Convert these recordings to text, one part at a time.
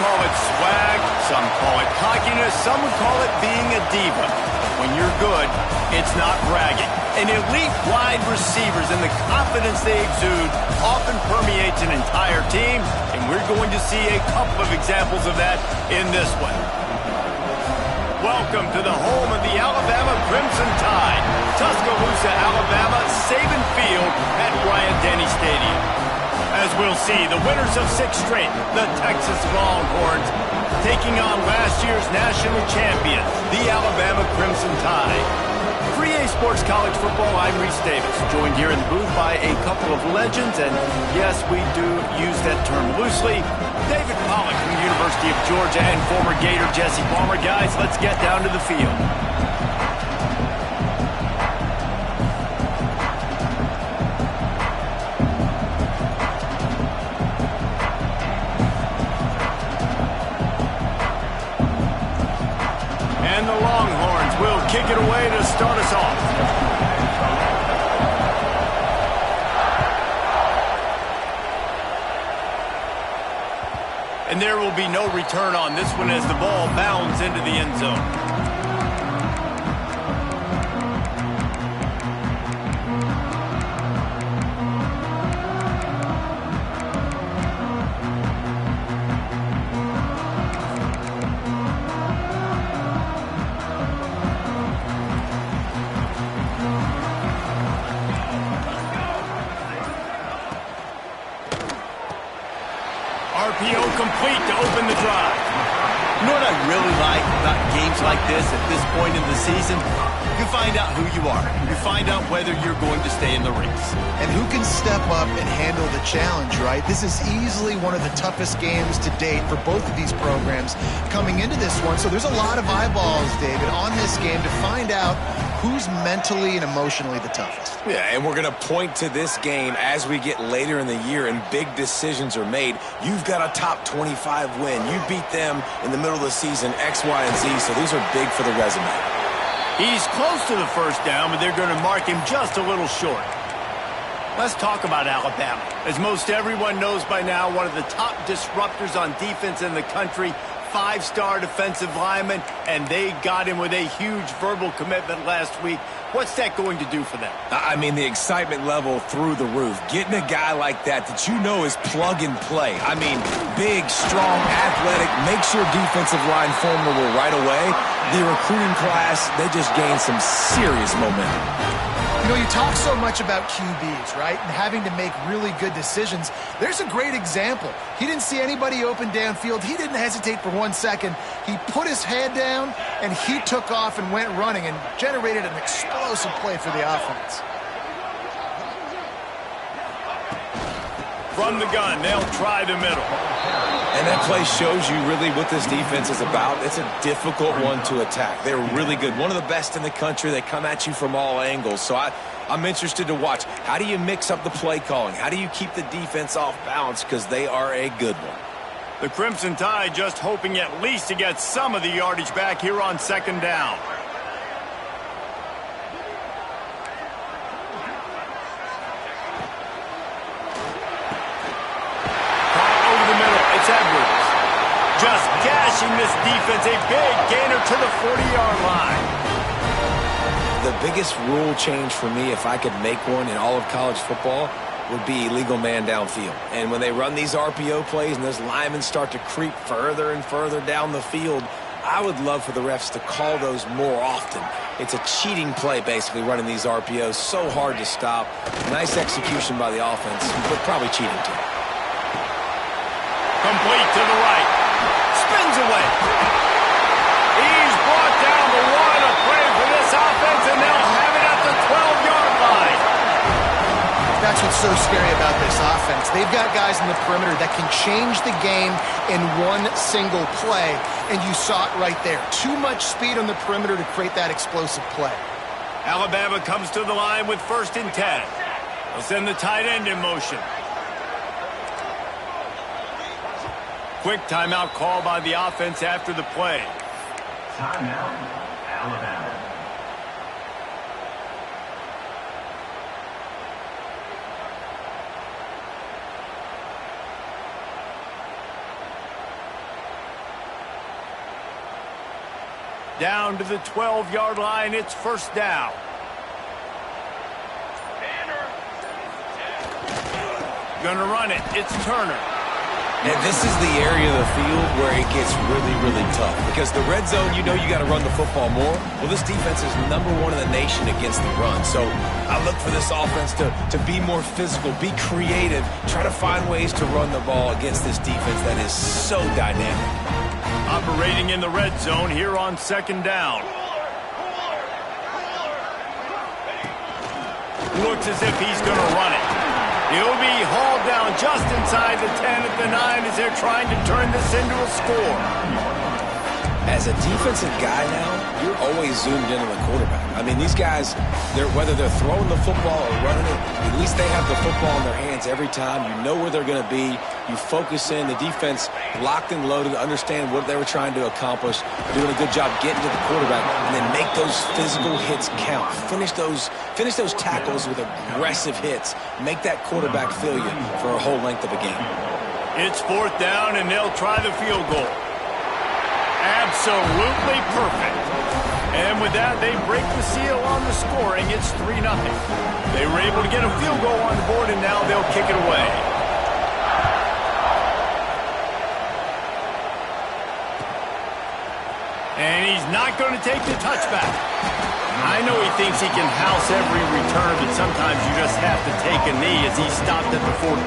call it swag, some call it cockiness, some would call it being a diva. When you're good, it's not bragging. And elite wide receivers and the confidence they exude often permeates an entire team, and we're going to see a couple of examples of that in this one. Welcome to the home of the Alabama Crimson Tide, Tuscaloosa, Alabama, Saban Field at Bryant-Denny Stadium. As we'll see, the winners of 6 straight, the Texas Longhorns, taking on last year's national champion, the Alabama Crimson Tide. 3A Sports College Football, I'm Reese Davis, joined here in the booth by a couple of legends, and yes, we do use that term loosely. David Pollack from the University of Georgia and former Gator Jesse Palmer. Guys, let's get down to the field. And the Longhorns will kick it away to start us off. And there will be no return on this one as the ball bounds into the end zone. RPO complete to open the drive. You know what I really like about games like this at this point in the season? You find out who you are. You find out whether you're going to stay in the race. And who can step up and handle the challenge, right? This is easily one of the toughest games to date for both of these programs coming into this one. So there's a lot of eyeballs, David, on this game to find out who's mentally and emotionally the toughest. Yeah, and we're going to point to this game as we get later in the year and big decisions are made. You've got a top 25 win. You beat them in the middle of the season, X, Y, and Z, so these are big for the resume. He's close to the first down, but they're going to mark him just a little short. Let's talk about Alabama. As most everyone knows by now, one of the top disruptors on defense in the country, 5-star defensive lineman, and they got him with a huge verbal commitment last week. What's that going to do for them? I mean, the excitement level through the roof. Getting a guy like that you know is plug and play. I mean, big, strong, athletic, makes your defensive line formidable right away. The recruiting class, they just gained some serious momentum. You know, you talk so much about QBs, right, and having to make really good decisions. There's a great example. He didn't see anybody open downfield. He didn't hesitate for 1 second. He put his head down, and he took off and went running and generated an explosive play for the offense. From the gun, they'll try the middle. And that play shows you really what this defense is about. It's a difficult one to attack. They're really good. One of the best in the country. They come at you from all angles. So I'm interested to watch. How do you mix up the play calling? How do you keep the defense off balance? Because they are a good one. The Crimson Tide just hoping at least to get some of the yardage back here on second down. Edwards just gashing this defense, a big gainer to the 40-yard line. The biggest rule change for me, if I could make one in all of college football, would be illegal man downfield. And when they run these RPO plays and those linemen start to creep further and further down the field, I would love for the refs to call those more often. It's a cheating play, basically, running these RPOs. So hard to stop. Nice execution by the offense, but probably cheating too. Complete to the right. Spins away. He's brought down the one. A play for this offense, and they'll have it at the 12-yard line. That's what's so scary about this offense. They've got guys in the perimeter that can change the game in one single play, and you saw it right there. Too much speed on the perimeter to create that explosive play. Alabama comes to the line with 1st and 10. They'll send the tight end in motion. Quick timeout call by the offense after the play. Timeout, Alabama. Down to the 12-yard line, it's first down. Gonna run it, it's Turner. And this is the area of the field where it gets really, really tough. Because the red zone, you know you got to run the football more. Well, this defense is #1 in the nation against the run. So I look for this offense to be more physical, be creative, try to find ways to run the ball against this defense that is so dynamic. Operating in the red zone here on second down. Looks as if he's going to run it. He'll be hauled down just inside the 10 at the 9 as they're trying to turn this into a score. As a defensive guy now, you're always zoomed in on the quarterback. I mean, these guys, whether they're throwing the football or running it, at least they have the football in their hands every time. You know where they're going to be. You focus in. The defense locked and loaded, understand what they were trying to accomplish, doing a good job getting to the quarterback, and then make those physical hits count. Finish those tackles with aggressive hits. Make that quarterback feel you for a whole length of a game. It's fourth down, and they'll try the field goal. Absolutely perfect. And with that, they break the seal on the scoring. It's 3-0. They were able to get a field goal on the board, and now they'll kick it away. And he's not going to take the touchback. I know he thinks he can house every return, but sometimes you just have to take a knee as he stopped at the 14.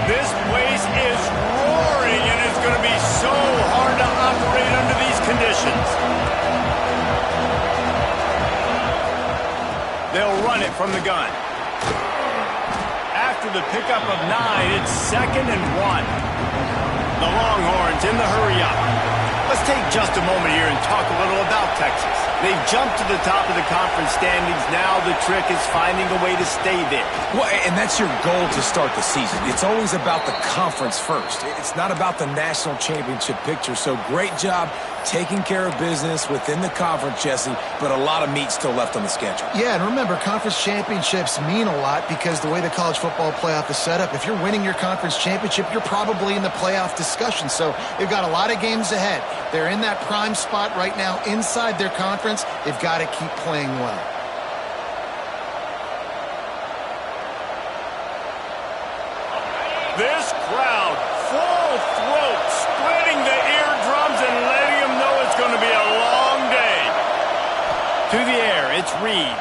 This place is roaring, and it's going to be so hard to operate under these conditions. They'll run it from the gun. After the pickup of 9, it's 2nd and 1. The Longhorns in the hurry-up. Let's take just a moment here and talk a little about Texas. They've jumped to the top of the conference standings. Now the trick is finding a way to stay there. Well, and that's your goal to start the season. It's always about the conference first. It's not about the national championship picture. So great job taking care of business within the conference, Jesse, but a lot of meat still left on the schedule. Yeah, and remember, conference championships mean a lot because the way the college football playoff is set up, if you're winning your conference championship, you're probably in the playoff discussion. So they've got a lot of games ahead. They're in that prime spot right now inside their conference. They've got to keep playing well. This crowd, full throat, splitting the eardrums and letting them know it's going to be a long day. To the air, it's Reed.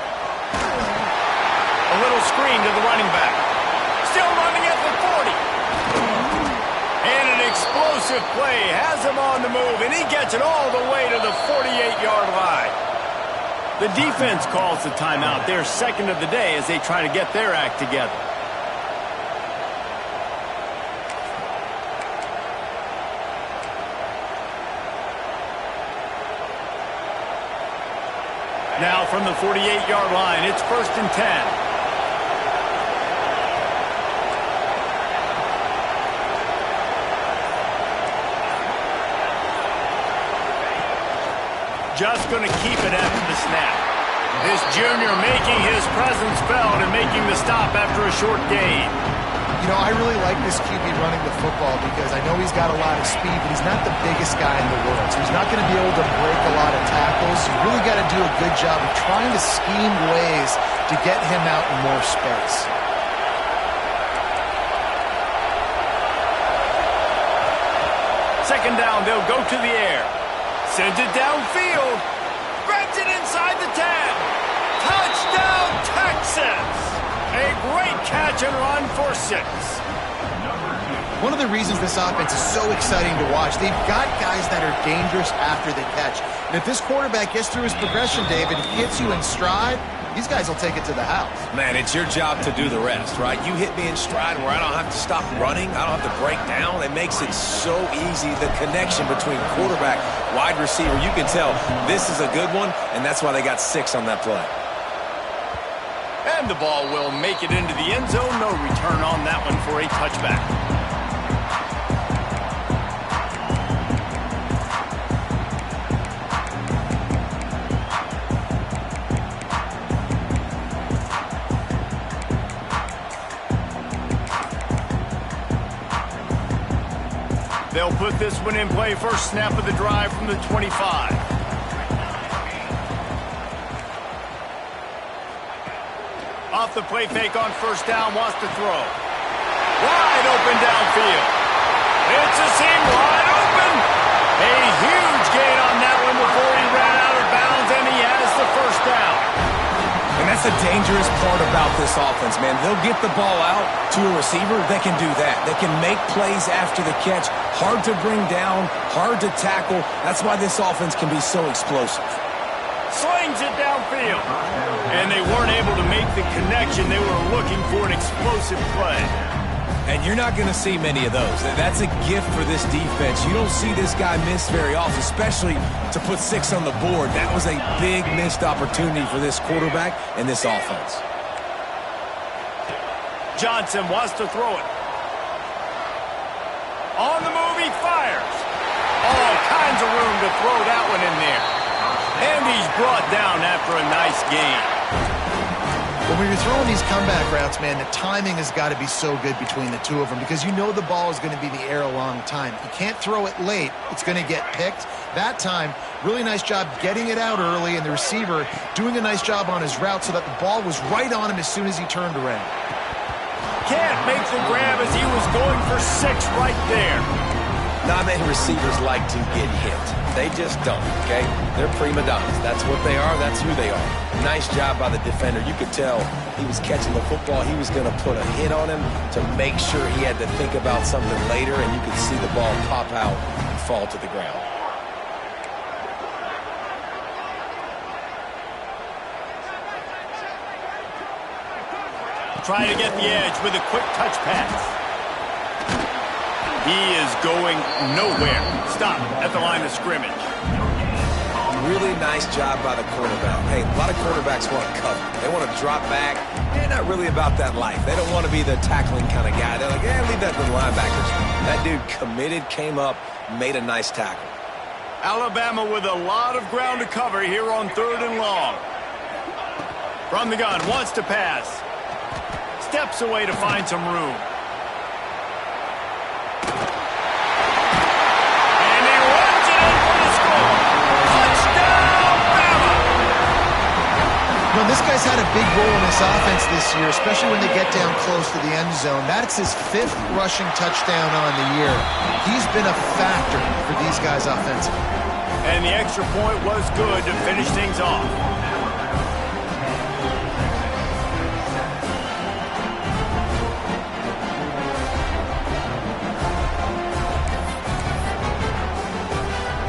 A little screen to the running back. Still running at the 40. And an explosive play has him on the move, and he gets it all the way to the 48-yard line. The defense calls the timeout. They're second of the day as they try to get their act together. Now from the 48-yard line, it's 1st and 10. Just going to keep it after the snap. This junior making his presence felt and making the stop after a short gain. You know, I really like this QB running the football because I know he's got a lot of speed, but he's not the biggest guy in the world. So he's not going to be able to break a lot of tackles. You really got to do a good job of trying to scheme ways to get him out in more space. Second down, they'll go to the air. Sends it downfield. Grabs it inside the 10. Touchdown, Texas! A great catch and run for 6. One of the reasons this offense is so exciting to watch, they've got guys that are dangerous after the catch. And if this quarterback gets through his progression, David, hits you in stride, these guys will take it to the house. Man, it's your job to do the rest, right? You hit me in stride where I don't have to stop running. I don't have to break down. It makes it so easy, the connection between quarterback, wide receiver. You can tell this is a good one, and that's why they got 6 on that play. And the ball will make it into the end zone. No return on that one for a touchback. They'll put this one in play first snap of the drive from the 25. Off the play fake on first down, wants to throw. Wide open downfield. It's a seam wide open. A huge gain on that one before he ran out of bounds, and he has the first down. And that's the dangerous part about this offense, man. They'll get the ball out to a receiver. They can do that. They can make plays after the catch. Hard to bring down, hard to tackle. That's why this offense can be so explosive. Slings it downfield. And they weren't able to make the connection. They were looking for an explosive play. And you're not going to see many of those. That's a gift for this defense. You don't see this guy miss very often, especially to put 6 on the board. That was a big missed opportunity for this quarterback and this offense. Johnson wants to throw it. On the move, he fires. All kinds of room to throw that one in there. And he's brought down after a nice gain. When you're throwing these comeback routes, man, the timing has got to be so good between the two of them because you know the ball is going to be in the air a long time. You can't throw it late. It's going to get picked. That time, really nice job getting it out early, and the receiver doing a nice job on his route so that the ball was right on him as soon as he turned around. Can't make the grab as he was going for 6 right there. Not many receivers like to get hit. They just don't, okay? They're prima donnas. That's what they are. That's who they are. Nice job by the defender. You could tell he was catching the football. He was going to put a hit on him to make sure he had to think about something later, and you could see the ball pop out and fall to the ground. Trying to get the edge with a quick touch pass. He is going nowhere. Stop at the line of scrimmage. Really nice job by the quarterback. Hey, a lot of quarterbacks want to cover. They want to drop back. They're not really about that life. They don't want to be the tackling kind of guy. They're like, leave that to the linebackers. That dude committed, came up, made a nice tackle. Alabama with a lot of ground to cover here on 3rd and long. From the gun, wants to pass. Steps away to find some room. And he runs it in for the score. Touchdown, Bama! You know, this guy's had a big role in this offense this year, especially when they get down close to the end zone. That's his 5th rushing touchdown on the year. He's been a factor for these guys offensively. And the extra point was good to finish things off.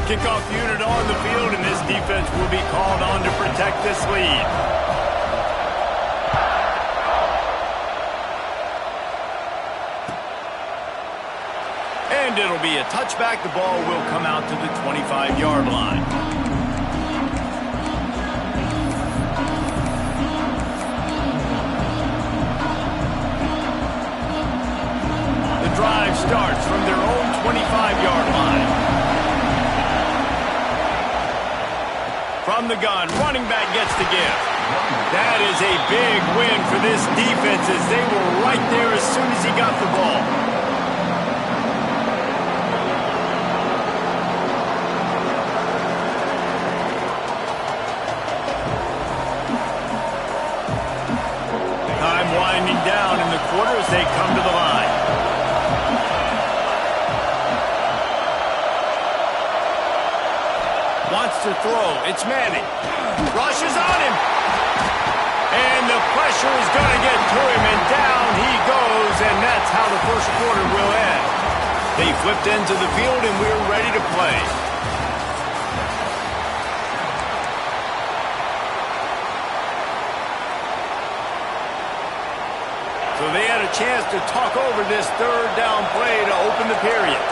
Kickoff unit on the field, and this defense will be called on to protect this lead. And it'll be a touchback. The ball will come out to the 25-yard line. The drive starts from their own 25-yard line. From the gun, running back gets the gift. That is a big win for this defense as they were right there as soon as he got the ball. Time winding down in the quarter as they come to the line. Wants to throw. It's Manning. Rushes on him. And the pressure is going to get to him, and down he goes, and that's how the first quarter will end. They flipped into the field, and we're ready to play. So they had a chance to talk over this 3rd down play to open the period.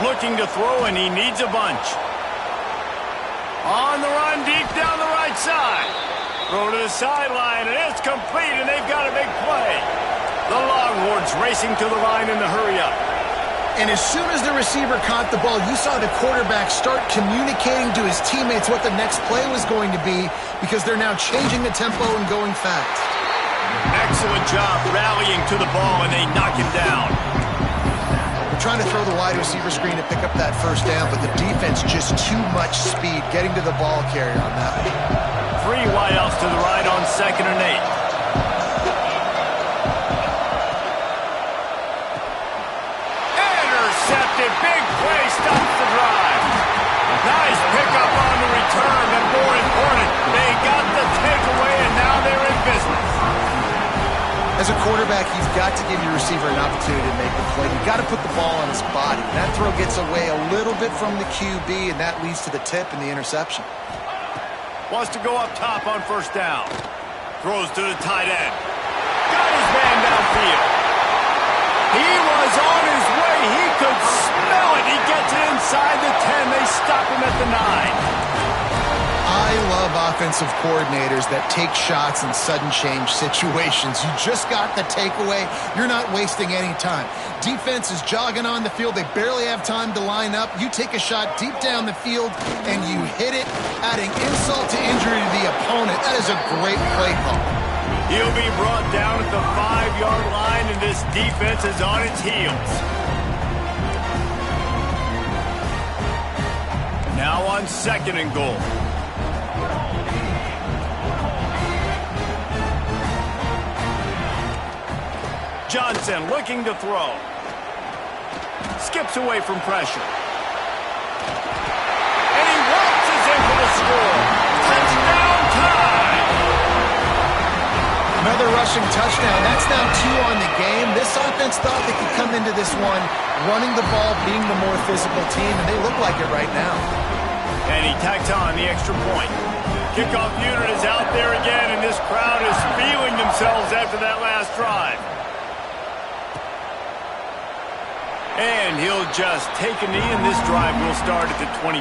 Looking to throw, and he needs a bunch. On the run, deep down the right side. Throw to the sideline, and it's complete, and they've got a big play. The Longhorns racing to the line in the hurry up. And as soon as the receiver caught the ball, you saw the quarterback start communicating to his teammates what the next play was going to be because they're now changing the tempo and going fast. Excellent job rallying to the ball, and they knock him down. They're trying to throw the wide receiver screen to pick up that first down, but the defense just too much speed getting to the ball carrier on that one. 3 wideouts to the right on 2nd and 8. Big play stops the drive. Nice pickup on the return, but more important, they got the takeaway, and now they're in business. As a quarterback, you've got to give your receiver an opportunity to make the play. You've got to put the ball on his body. That throw gets away a little bit from the QB, and that leads to the tip and the interception. Wants to go up top on 1st down. Throws to the tight end. Got his man downfield. He was on his way. He could smell it. He gets it inside the 10. They stop him at the 9. I love offensive coordinators that take shots in sudden change situations. You just got the takeaway. You're not wasting any time. Defense is jogging on the field. They barely have time to line up. You take a shot deep down the field, and you hit it, adding insult to injury to the opponent. That is a great play call. He'll be brought down at the 5-yard line, and this defense is on its heels. Now on 2nd and goal. Johnson looking to throw. Skips away from pressure. And he waltzes in for the score. Touchdown time! Another rushing touchdown. That's now 2 on the game. This offense thought they could come into this one running the ball, being the more physical team, and they look like it right now. And he tacks on the extra point. Kickoff unit is out there again, and this crowd is feeling themselves after that last drive. And he'll just take a knee, and this drive will start at the 25.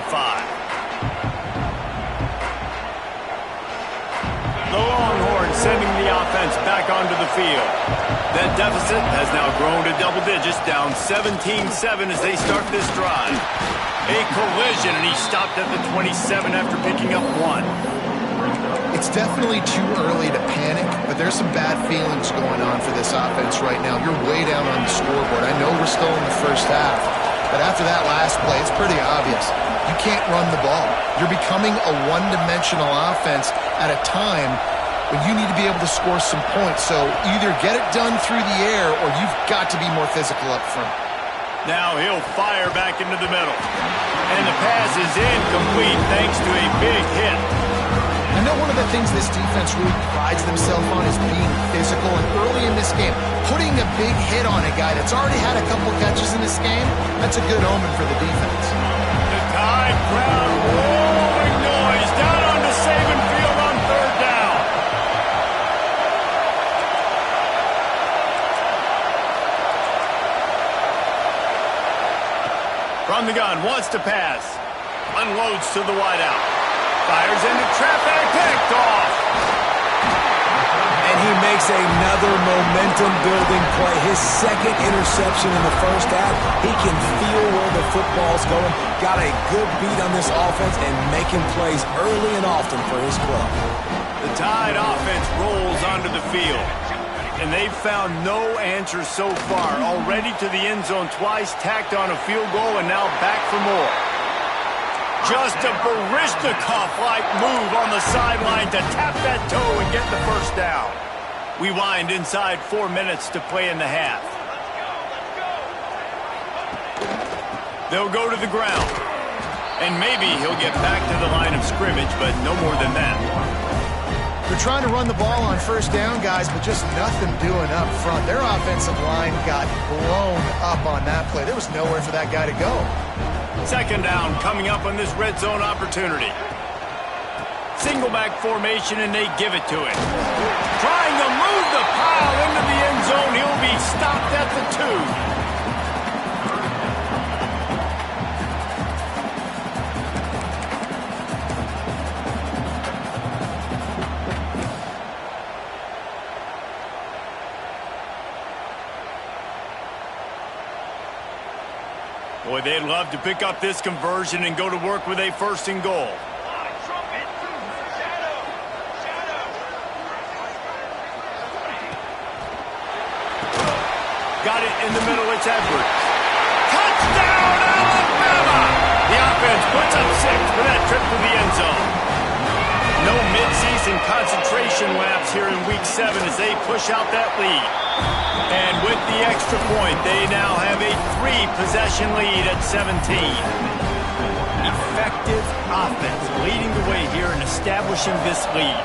The Longhorns sending the offense back onto the field. That deficit has now grown to double digits, down 17-7 as they start this drive. A collision, and he stopped at the 27 after picking up 1. It's definitely too early to panic, but there's some bad feelings going on for this offense right now. You're way down on the scoreboard. I know we're still in the first half, but after that last play, it's pretty obvious. You can't run the ball. You're becoming a one-dimensional offense at a time when you need to be able to score some points. So either get it done through the air or you've got to be more physical up front. Now he'll fire back into the middle. And the pass is incomplete thanks to a big hit. I know one of the things this defense really prides themselves on is being physical, and early in this game, putting a big hit on a guy that's already had a couple catches in this game, that's a good omen for the defense. The Tide crowd rolling noise down onto Saban Field on 3rd down. From the gun, wants to pass. Unloads to the wideout. Fires into traffic, picked off. And he makes another momentum-building play. His 2nd interception in the first half. He can feel where the football's going. Got a good beat on this offense and making plays early and often for his club. The Tide offense rolls onto the field. And they've found no answer so far. Already to the end zone twice, tacked on a field goal, and now back for more. Just a Baryshnikov-like move on the sideline to tap that toe and get the first down. We wind inside 4 minutes to play in the half. They'll go to the ground. And maybe he'll get back to the line of scrimmage, but no more than that. They're trying to run the ball on 1st down, guys, but just nothing doing up front. Their offensive line got blown up on that play. There was nowhere for that guy to go. 2nd down coming up on this red zone opportunity. Single back formation, and they give it to him. Trying to move the pile into the end zone. He'll be stopped at the 2. Boy, they'd love to pick up this conversion and go to work with a first and goal. Got it in the middle, it's Edwards. Touchdown, Alabama! The offense puts up 6 for that trip to the end zone. No midseason concentration laps here in Week 7 as they push out that lead. And with the extra point, they now have a 3-possession lead at 17. Effective offense leading the way here and establishing this lead.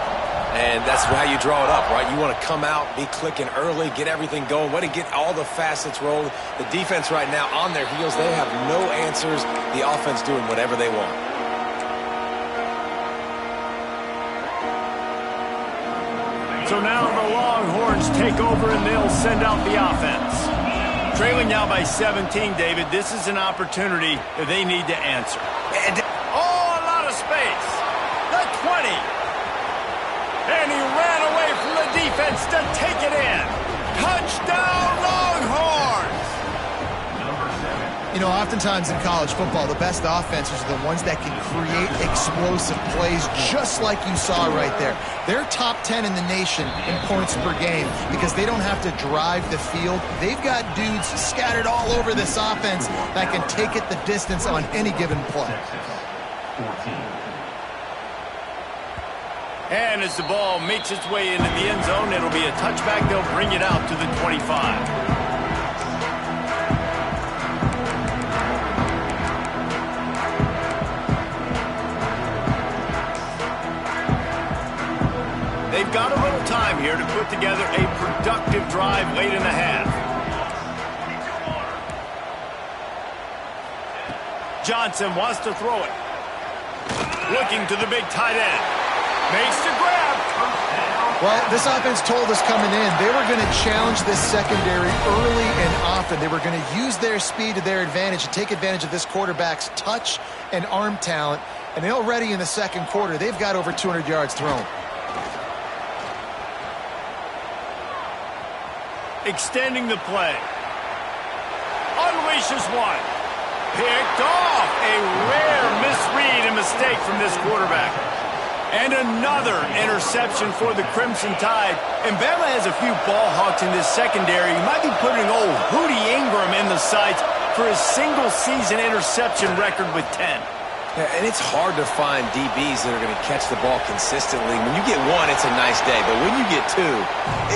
And that's how you draw it up, right? You want to come out, be clicking early, get everything going, want to get all the facets rolled. The defense right now on their heels, they have no answers. The offense doing whatever they want. So now the Longhorns take over and they'll send out the offense. Trailing now by 17, David, this is an opportunity that they need to answer. And a lot of space. The 20. And he ran away from the defense to take it in. Touchdown, Longhorns! You know, oftentimes in college football, the best offenses are the ones that can create explosive plays just like you saw right there. They're top 10 in the nation in points per game because they don't have to drive the field. They've got dudes scattered all over this offense that can take it the distance on any given play. 14. And as the ball makes its way into the end zone, it'll be a touchback. They'll bring it out to the 25. They've got a little time here to put together a productive drive late in the half. Johnson wants to throw it. Looking to the big tight end. Makes the grab. Well, this offense told us coming in they were going to challenge this secondary early and often. They were going to use their speed to their advantage and take advantage of this quarterback's touch and arm talent. And already in the second quarter, they've got over 200 yards thrown. Extending the play. Unleashes one. Picked off. A rare misread and mistake from this quarterback. And another interception for the Crimson Tide. And Bama has a few ball hawks in this secondary. You might be putting old Hootie Ingram in the sights for his single-season interception record with 10. Yeah, and it's hard to find DBs that are going to catch the ball consistently. When you get one, it's a nice day. But when you get two,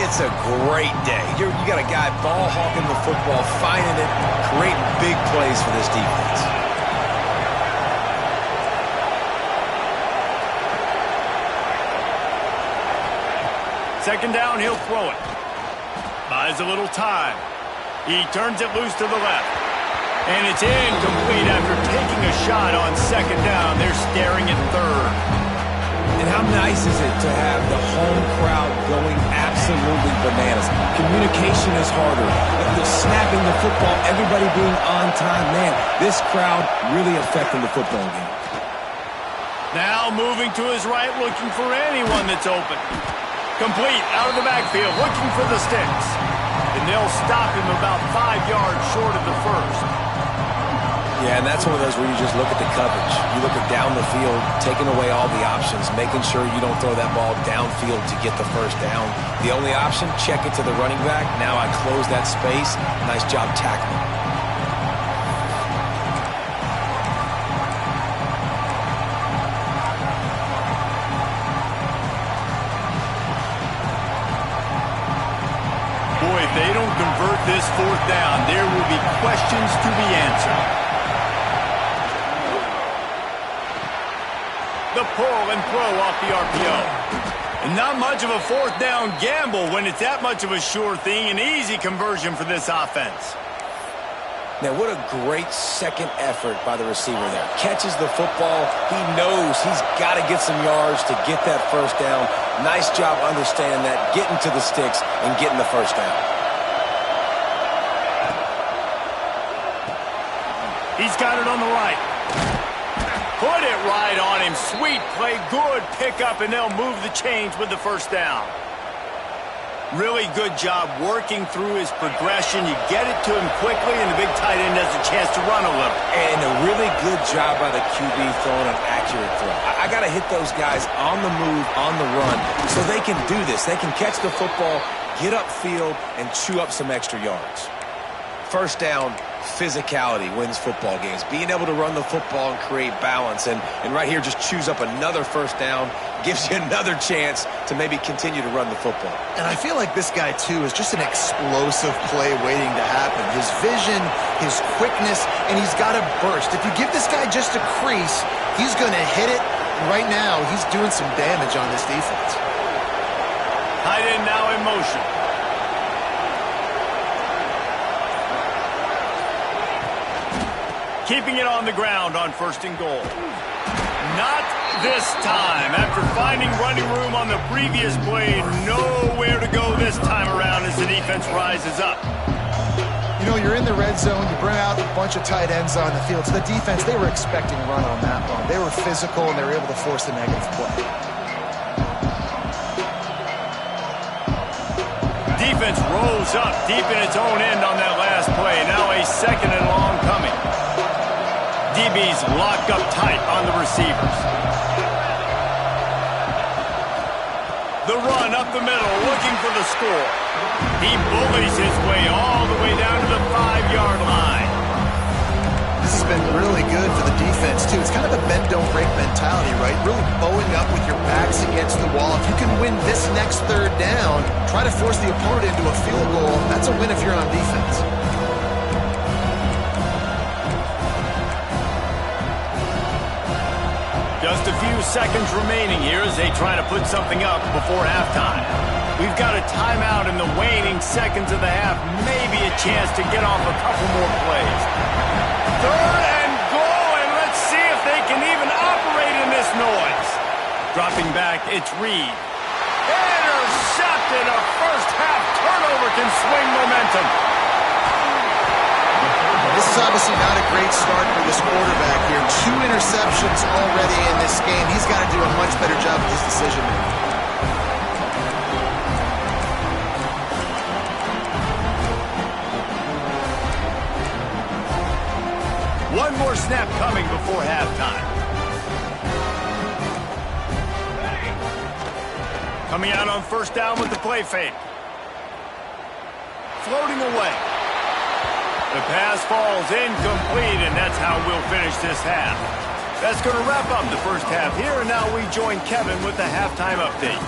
it's a great day. You got a guy ball hawking the football, finding it, creating big plays for this defense. Second down, he'll throw it. Buys a little time. He turns it loose to the left. And it's incomplete after taking a shot on second down. They're staring at third. And how nice is it to have the home crowd going absolutely bananas? Communication is harder. The snapping the football, everybody being on time. Man, this crowd really affecting the football game. Now moving to his right, looking for anyone that's open. Complete, out of the backfield, looking for the sticks. And they'll stop him about 5 yards short of the first. Yeah, and that's one of those where you just look at the coverage. You look at down the field, taking away all the options, making sure you don't throw that ball downfield to get the first down. The only option, check it to the running back. Now I close that space. Nice job tackling. Boy, if they don't convert this fourth down, there will be questions to be answered. The pull and throw off the RPO. And not much of a fourth down gamble when it's that much of a sure thing, an easy conversion for this offense. Now, what a great second effort by the receiver there. Catches the football. He knows he's got to get some yards to get that first down. Nice job understanding that, getting to the sticks and getting the first down. He's got it on the right. Put it right on him. Sweet play, good pickup, and they'll move the chains with the first down. Really good job working through his progression. You get it to him quickly, and the big tight end has a chance to run a little. And a really good job by the QB throwing an accurate throw. I got to hit those guys on the move, on the run, so they can do this. They can catch the football, get upfield, and chew up some extra yards. First down, physicality wins football games. Being able to run the football and create balance. And right here, just chews up another first down, gives you another chance to maybe continue to run the football. And I feel like this guy, too, is just an explosive play waiting to happen. His vision, his quickness, and he's got a burst. If you give this guy just a crease, he's going to hit it. Right now, he's doing some damage on this defense. Tight end now in motion. Keeping it on the ground on 1st and goal. Not this time. After finding running room on the previous play, nowhere to go this time around as the defense rises up. You know, you're in the red zone. You bring out a bunch of tight ends on the field. So the defense, they were expecting a run on that one. They were physical, and they were able to force the negative play. Defense rose up deep in its own end on that last play. Now a 2nd and long coming. DB's locked up tight on the receivers. The run up the middle, looking for the score. He bullies his way all the way down to the 5-yard line. This has been really good for the defense, too. It's kind of a bend-don't-break mentality, right? Really bowing up with your backs against the wall. If you can win this next 3rd down, try to force the opponent into a field goal. That's a win if you're on defense. Just a few seconds remaining here as they try to put something up before halftime. We've got a timeout in the waning seconds of the half. Maybe a chance to get off a couple more plays. 3rd and goal, and let's see if they can even operate in this noise. Dropping back, it's Reed. Intercepted. A first-half turnover can swing momentum. This is obviously not a great start for this quarterback here. 2 interceptions already in this game. He's got to do a much better job with his decision-making. One more snap coming before halftime. Coming out on 1st down with the play fake. Floating away. The pass falls incomplete, and that's how we'll finish this half. That's going to wrap up the first half here, and now we join Kevin with the halftime update.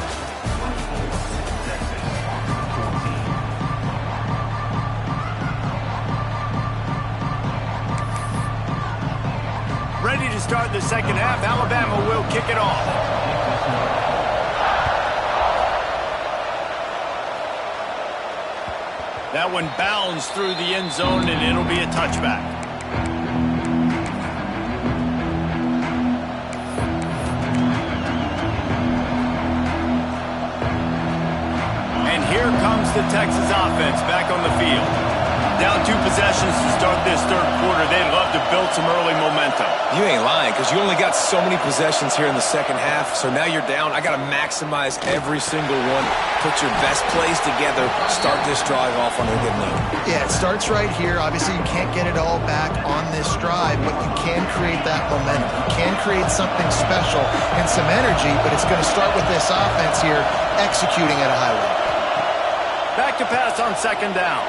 Ready to start the second half. Alabama will kick it off. That one bounds through the end zone, and it'll be a touchback. And here comes the Texas offense back on the field. Down 2 possessions to start this 3rd quarter. They'd love to build some early momentum. You ain't lying, because you only got so many possessions here in the second half, so now you're down. I got to maximize every single one, put your best plays together, start this drive off on a good note. Yeah, it starts right here. Obviously, you can't get it all back on this drive, but you can create that momentum. You can create something special and some energy, but it's going to start with this offense here executing at a high level. Back to pass on 2nd down.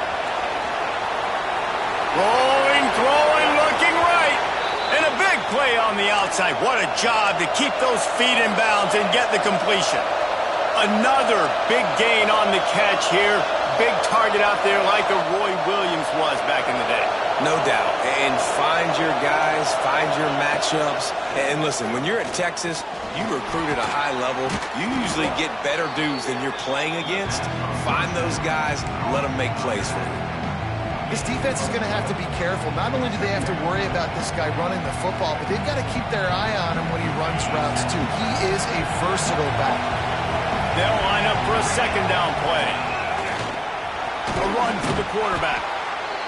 Rolling, throwing, looking right. And a big play on the outside. What a job to keep those feet in bounds and get the completion. Another big gain on the catch here. Big target out there like a Roy Williams was back in the day. No doubt. And find your guys, find your matchups. And listen, when you're at Texas, you recruit at a high level. You usually get better dudes than you're playing against. Find those guys, let them make plays for you. This defense is going to have to be careful. Not only do they have to worry about this guy running the football, but they've got to keep their eye on him when he runs routes, too. He is a versatile back. They'll line up for a 2nd down play. A run for the quarterback.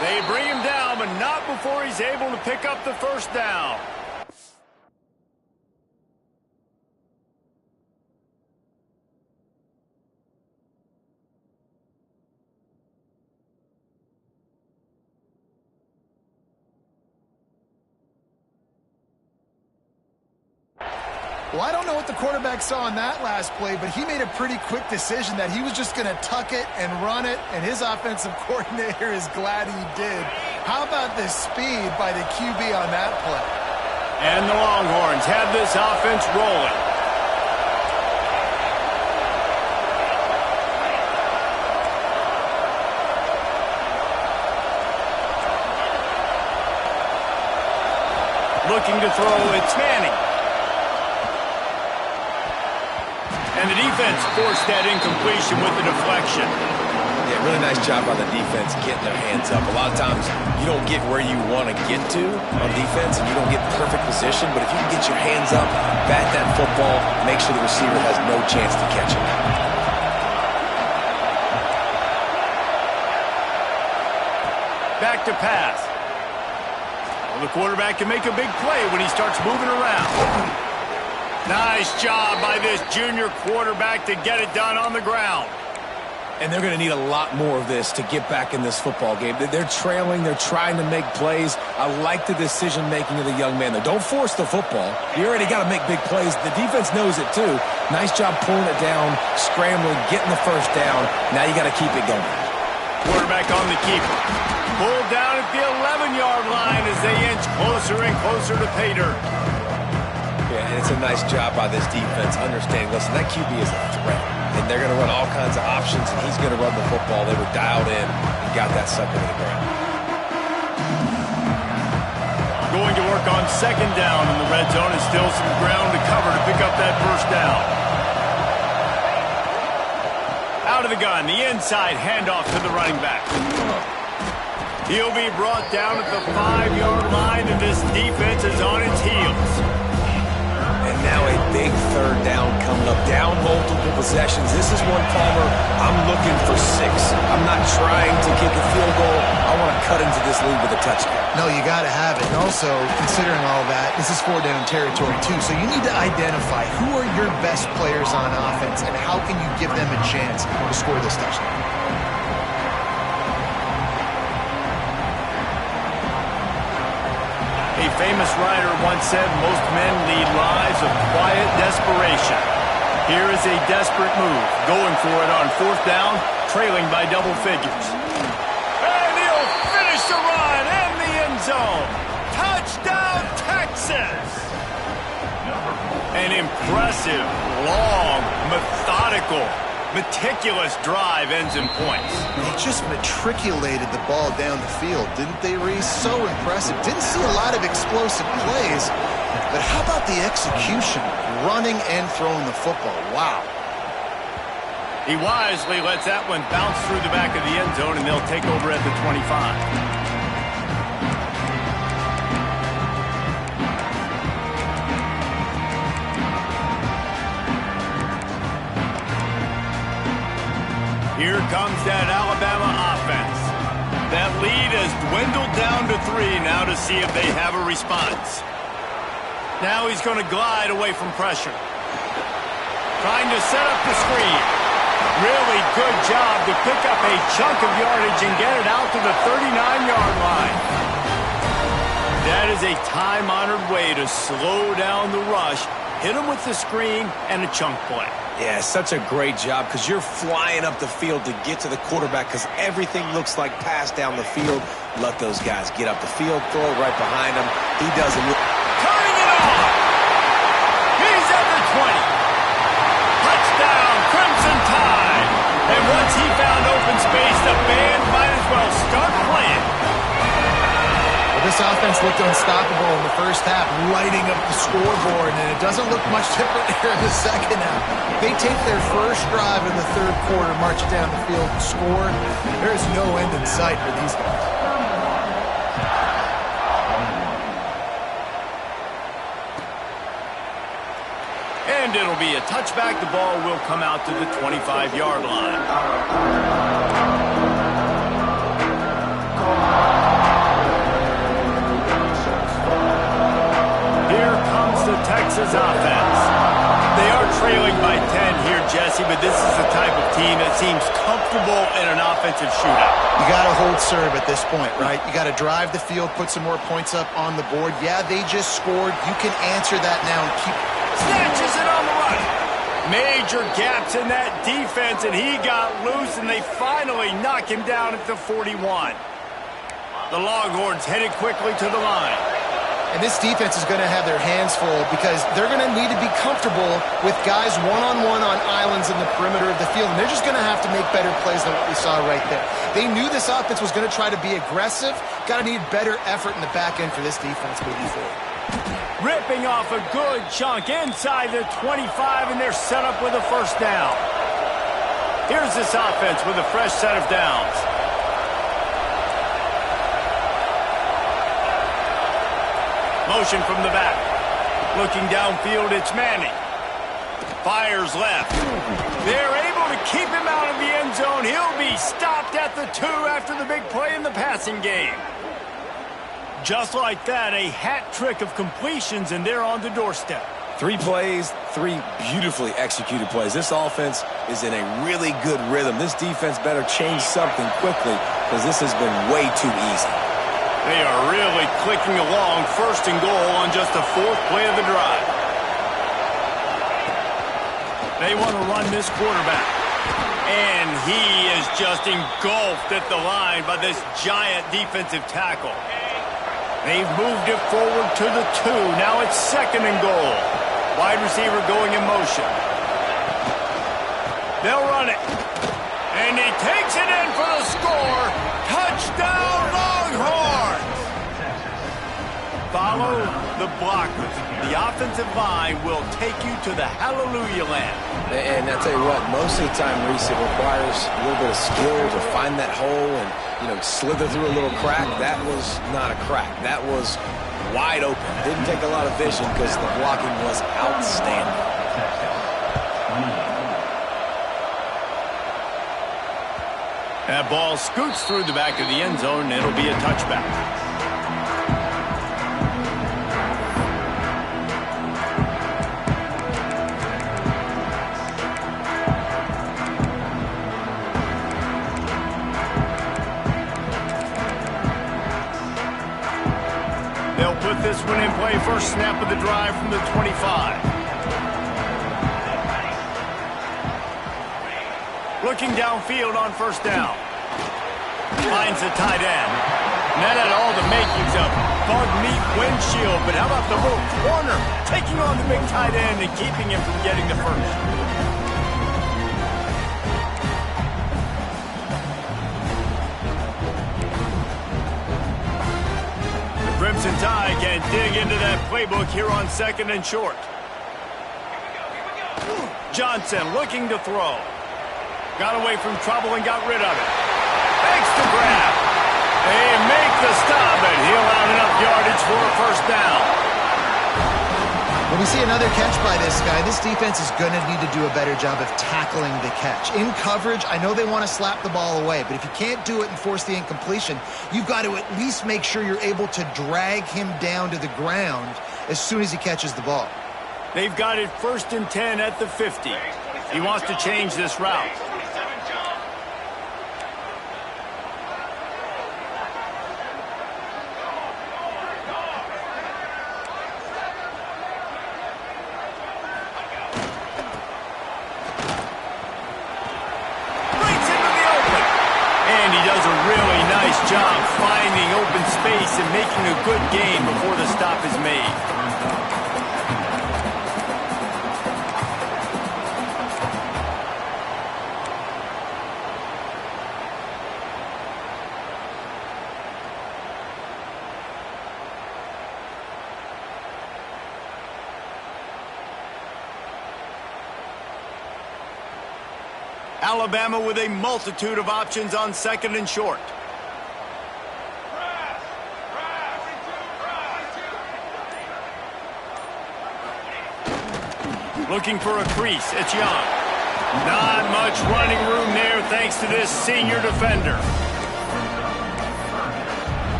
They bring him down, but not before he's able to pick up the 1st down. Well, I don't know what the quarterback saw in that last play, but he made a pretty quick decision that he was just going to tuck it and run it, and his offensive coordinator is glad he did. How about the speed by the QB on that play? And the Longhorns have this offense rolling. Looking to throw, it's Manning. And the defense forced that incompletion with the deflection. Yeah, really nice job by the defense getting their hands up. A lot of times you don't get where you want to get to on defense and you don't get perfect position, but if you can get your hands up, bat that football, make sure the receiver has no chance to catch it. Back to pass. Well, the quarterback can make a big play when he starts moving around. Nice job by this junior quarterback to get it done on the ground. And they're going to need a lot more of this to get back in this football game. They're trailing. They're trying to make plays. I like the decision-making of the young man, though. Don't force the football. You already got to make big plays. The defense knows it, too. Nice job pulling it down, scrambling, getting the first down. Now you got to keep it going. Quarterback on the keeper. Pulled down at the 11-yard line as they inch closer and closer to pay dirt. Yeah, and it's a nice job by this defense understanding, listen, that QB is a threat. And they're going to run all kinds of options, and he's going to run the football. They were dialed in and got that sucker to the ground. Going to work on second down in the red zone, and still some ground to cover to pick up that first down. Out of the gun, the inside handoff to the running back. He'll be brought down at the 5-yard line, and this defense is on its heels. And now a big third down coming up. Down multiple possessions. This is one, Palmer, I'm looking for 6. I'm not trying to kick a field goal. I want to cut into this lead with a touchdown. No, you got to have it. And also, considering all that, this is 4-down territory, too. So you need to identify who are your best players on offense and how can you give them a chance to score this touchdown. A famous writer once said, most men lead lives of quiet desperation. Here is a desperate move, going for it on 4th down, trailing by double figures. And he'll finish the run in the end zone. Touchdown, Texas! An impressive, long, methodical, meticulous drive ends in points. They just matriculated the ball down the field, didn't they, Reese? So impressive. Didn't see a lot of explosive plays, but how about the execution, running and throwing the football? Wow. He wisely lets that one bounce through the back of the end zone, and they'll take over at the 25. Here comes that Alabama offense. That lead has dwindled down to 3 now to see if they have a response. Now he's going to glide away from pressure. Trying to set up the screen. Really good job to pick up a chunk of yardage and get it out to the 39-yard line. That is a time-honored way to slow down the rush, hit him with the screen, and a chunk play. Yeah, such a great job because you're flying up the field to get to the quarterback because everything looks like pass down the field. Let those guys get up the field, throw it right behind him. He doesn't. Turning it on! He's at the 20. Touchdown, Crimson Tide! And once he found open space, the band might as well start playing. This offense looked unstoppable in the first half, lighting up the scoreboard, and it doesn't look much different here in the second half. They take their first drive in the third quarter, march down the field, and score. There's no end in sight for these guys. And it'll be a touchback. The ball will come out to the 25-yard line. Texas offense. They are trailing by 10 here, Jesse, but this is the type of team that seems comfortable in an offensive shootout. You got to hold serve at this point, right? You got to drive the field, put some more points up on the board. Yeah, they just scored. You can answer that now and keep Snatches it on the run. Major gaps in that defense, and he got loose, and they finally knock him down at the 41. The Longhorns headed quickly to the line. And this defense is going to have their hands full because they're going to need to be comfortable with guys one-on-one on islands in the perimeter of the field. And they're just going to have to make better plays than what we saw right there. They knew this offense was going to try to be aggressive. Got to need better effort in the back end for this defense moving forward. Ripping off a good chunk inside the 25, and they're set up with a first down. Here's this offense with a fresh set of downs. Motion from the back. Looking downfield, it's Manning. Fires left. They're able to keep him out of the end zone. He'll be stopped at the 2 after the big play in the passing game. Just like that, a hat trick of completions, and they're on the doorstep. 3 plays, 3 beautifully executed plays. This offense is in a really good rhythm. This defense better change something quickly because this has been way too easy. They are really clicking along, first and goal on just the 4th play of the drive. They want to run this quarterback. And he is just engulfed at the line by this giant defensive tackle. They've moved it forward to the 2. Now it's 2nd and goal. Wide receiver going in motion. They'll run it. And he takes it in for the score. Touchdown, Longhorns! Follow the blockers. The offensive line will take you to the hallelujah land. And I tell you what, most of the time, Reese, it requires a little bit of skill to find that hole and, slither through a little crack. That was not a crack. That was wide open. Didn't take a lot of vision because the blocking was outstanding. That ball scoots through the back of the end zone, and it'll be a touchback. They'll put this one in play. First snap of the drive from the 25. Looking downfield on first down. Finds the tight end. And that had all the makings of bug meat windshield, but how about the little corner taking on the big tight end and keeping him from getting the first? The Crimson Tide can dig into that playbook here on 2nd and short. Johnson looking to throw. Got away from trouble and got rid of it. Makes the grab. They make the stop, and he'll have enough yardage for a first down. When we see another catch by this guy, this defense is going to need to do a better job of tackling the catch. In coverage, I know they want to slap the ball away, but if you can't do it and force the incompletion, you've got to at least make sure you're able to drag him down to the ground as soon as he catches the ball. They've got it 1st and 10 at the 50. He wants to change this route. Job finding open space and making a good gain before the stop is made. Alabama with a multitude of options on 2nd and short. Looking for a crease. It's Young. Not much running room there thanks to this senior defender.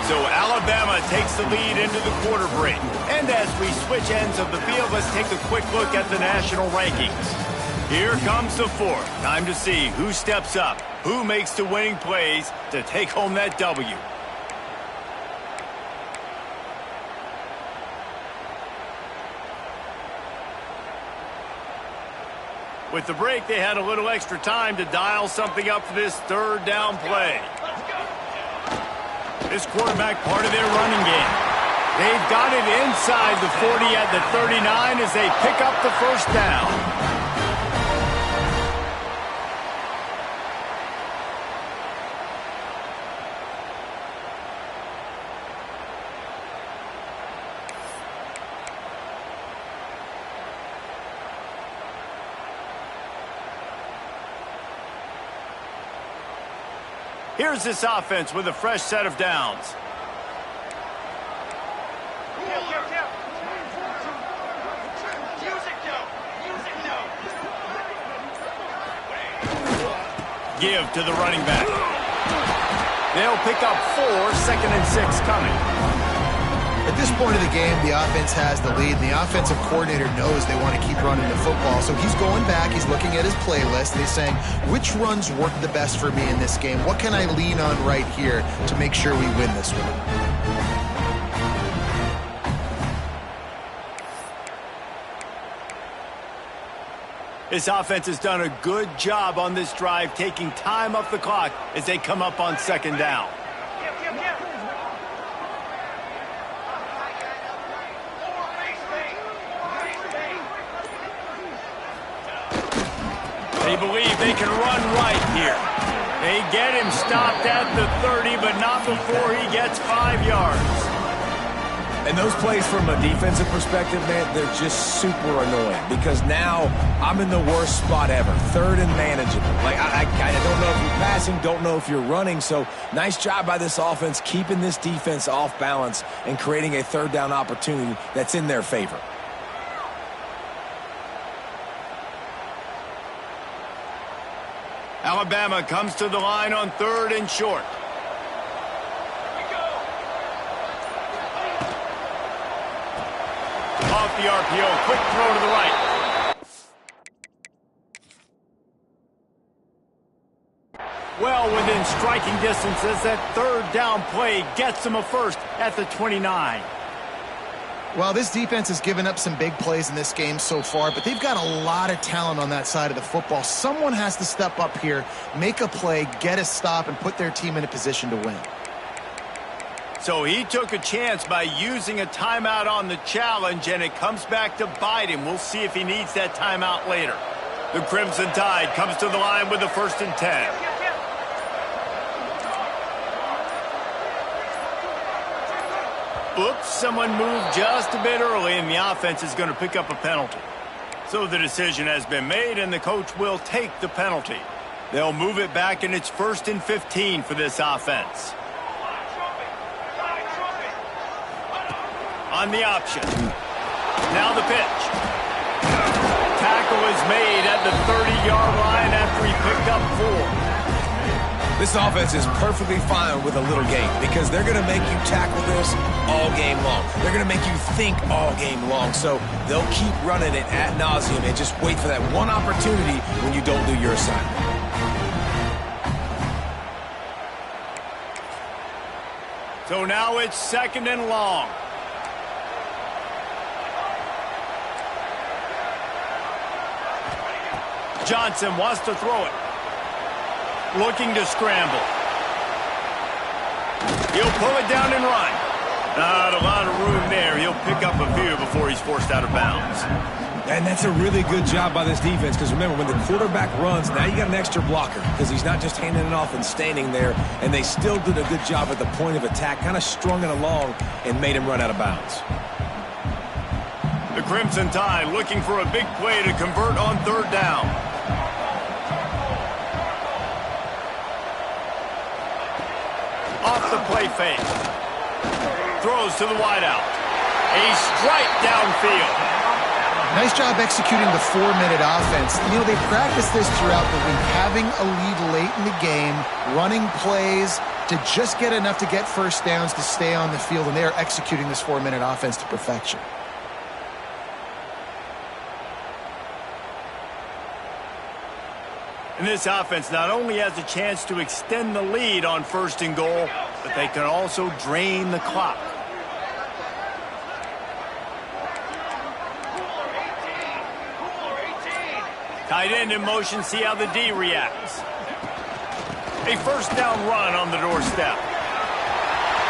So Alabama takes the lead into the quarter break. And as we switch ends of the field, let's take a quick look at the national rankings. Here comes the 4th. Time to see who steps up, who makes the winning plays to take home that W. With the break, they had a little extra time to dial something up for this third down play. This quarterback part of their running game. They've got it inside the 40 at the 39 as they pick up the first down. Here's this offense with a fresh set of downs. Give to the running back. They'll pick up 4, 2nd and 6 coming. At this point of the game, the offense has the lead, and the offensive coordinator knows they want to keep running the football. So he's going back, he's looking at his playlist, and he's saying, which runs work the best for me in this game? What can I lean on right here to make sure we win this one? This offense has done a good job on this drive, taking time off the clock as they come up on 2nd down. They believe they can run right here. They get him stopped at the 30, but not before he gets 5 yards. And those plays from a defensive perspective, man, they're just super annoying because now I'm in the worst spot ever, 3rd and manageable. Like, I don't know if you're passing, don't know if you're running, so nice job by this offense keeping this defense off balance and creating a 3rd down opportunity that's in their favor. Alabama comes to the line on 3rd and short. Off the RPO, quick throw to the right. Well within striking distance as that 3rd down play gets them a first at the 29. Well, this defense has given up some big plays in this game so far, but they've got a lot of talent on that side of the football. Someone has to step up here, make a play, get a stop, and put their team in a position to win. So he took a chance by using a timeout on the challenge, and it comes back to bite him. We'll see if he needs that timeout later. The Crimson Tide comes to the line with a 1st and 10. Oops, someone moved just a bit early, and the offense is going to pick up a penalty. So the decision has been made, and the coach will take the penalty. They'll move it back, and it's 1st and 15 for this offense. On the option. Now the pitch. Tackle is made at the 30-yard line after he picked up 4. This offense is perfectly fine with a little game because they're going to make you tackle this all game long. They're going to make you think all game long. So they'll keep running it ad nauseum and just wait for that one opportunity when you don't do your assignment. So now it's 2nd and long. Johnson wants to throw it. Looking to scramble. He'll pull it down and run. Not a lot of room there. He'll pick up a few before he's forced out of bounds. And that's a really good job by this defense because remember, when the quarterback runs, now you got an extra blocker because he's not just handing it off and standing there, and they still did a good job at the point of attack, kind of strung it along and made him run out of bounds. The Crimson Tide looking for a big play to convert on 3rd down. Off the play fake. Throws to the wideout. A strike downfield. Nice job executing the 4-minute offense. You know, they practiced this throughout the week, having a lead late in the game, running plays to just get enough to get first downs to stay on the field, and they are executing this 4-minute offense to perfection. And this offense not only has a chance to extend the lead on 1st and goal, but they can also drain the clock. Tight end in motion, see how the D reacts. A first down run on the doorstep.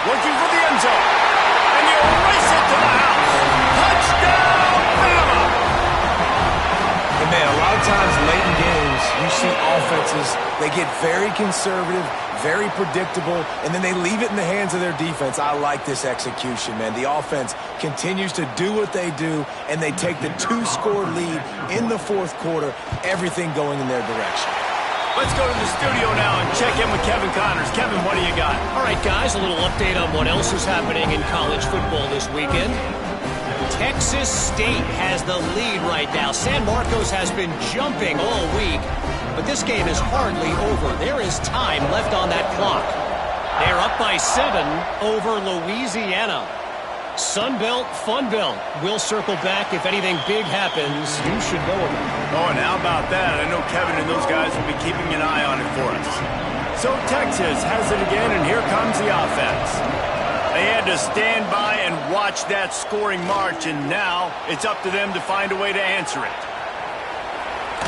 Looking for the end zone. And he'll race it to the house. Touchdown, Bama! And man, a lot of times late in games, you see offenses, they get very conservative, very predictable, and then they leave it in the hands of their defense. I like this execution, man. The offense continues to do what they do, and they take the 2-score lead in the fourth quarter, everything going in their direction. Let's go to the studio now and check in with Kevin Connors. Kevin, what do you got? All right, guys, a little update on what else is happening in college football this weekend. Texas State has the lead right now. San Marcos has been jumping all week, but this game is hardly over. There is time left on that clock. They're up by 7 over Louisiana. Sunbelt, Funbelt. We'll circle back. If anything big happens, you should know about it. Oh, and how about that? I know Kevin and those guys will be keeping an eye on it for us. So Texas has it again, and here comes the offense. They had to stand by and watch that scoring march, and now it's up to them to find a way to answer it.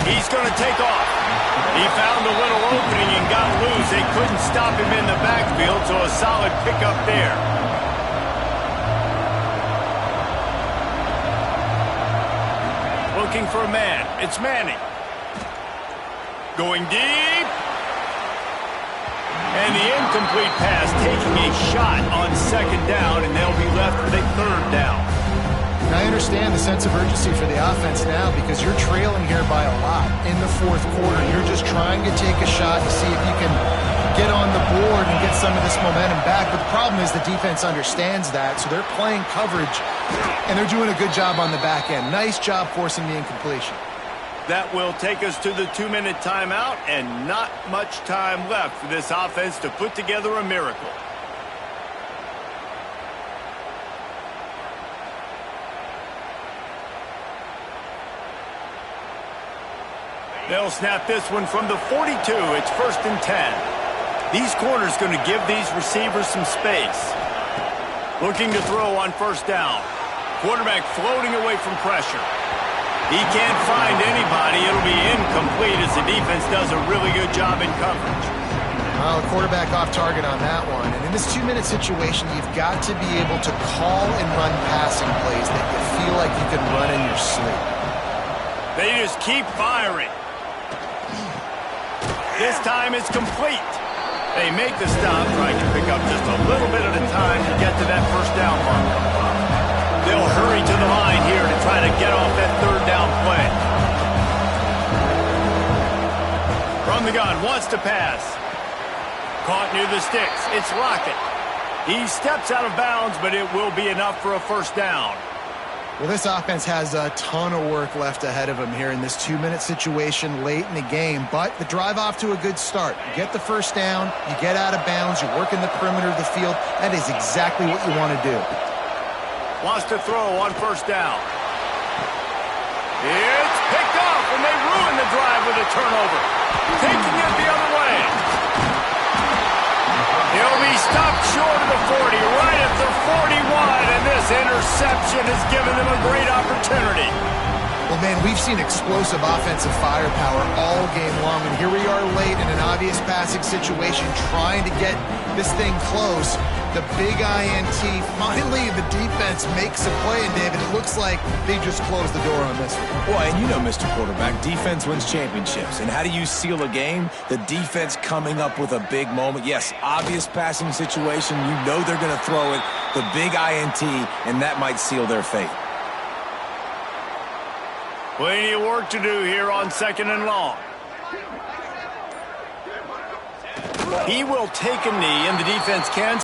He's going to take off. He found a little opening and got loose. They couldn't stop him in the backfield, so a solid pickup there. Looking for a man. It's Manning. Going deep. And the incomplete pass taking a shot on second down, and they'll be left with a third down. And I understand the sense of urgency for the offense now because you're trailing here by a lot in the fourth quarter. You're just trying to take a shot to see if you can get on the board and get some of this momentum back. But the problem is the defense understands that, so they're playing coverage, and they're doing a good job on the back end. Nice job forcing the incompletion. That will take us to the 2-minute timeout, and not much time left for this offense to put together a miracle. They'll snap this one from the 42. It's 1st and 10. These corners going to give these receivers some space. Looking to throw on 1st down. Quarterback floating away from pressure. He can't find anybody. It'll be incomplete as the defense does a really good job in coverage. Well, the quarterback off target on that one. And in this 2-minute situation, you've got to be able to call and run passing plays that you feel like you can run in your sleep. They just keep firing. This time it's complete. They make the stop, trying to pick up just a little bit at a time to get to that 1st down mark. They'll hurry to the line here to try to get off that 3rd down play. From the gun, wants to pass. Caught near the sticks. It's Lockett. He steps out of bounds, but it will be enough for a 1st down. Well, this offense has a ton of work left ahead of them here in this 2-minute situation late in the game, but the drive off to a good start. You get the 1st down, you get out of bounds, you work in the perimeter of the field. That is exactly what you want to do. Wants to throw on 1st down. It's picked off, and they ruin the drive with a turnover. Taking it the other way. He'll be stopped short of the 40, right at the 41, and this interception has given them a great opportunity. Well, man, we've seen explosive offensive firepower all game long, and here we are late in an obvious passing situation trying to get this thing close. The big INT, finally the defense makes a play, and David, it looks like they just closed the door on this one. Well, and you know, Mr. Quarterback, defense wins championships. And how do you seal a game? The defense coming up with a big moment. Yes, obvious passing situation. You know they're going to throw it. The big INT, and that might seal their fate. Plenty of work to do here on 2nd and long. He will take a knee, and the defense can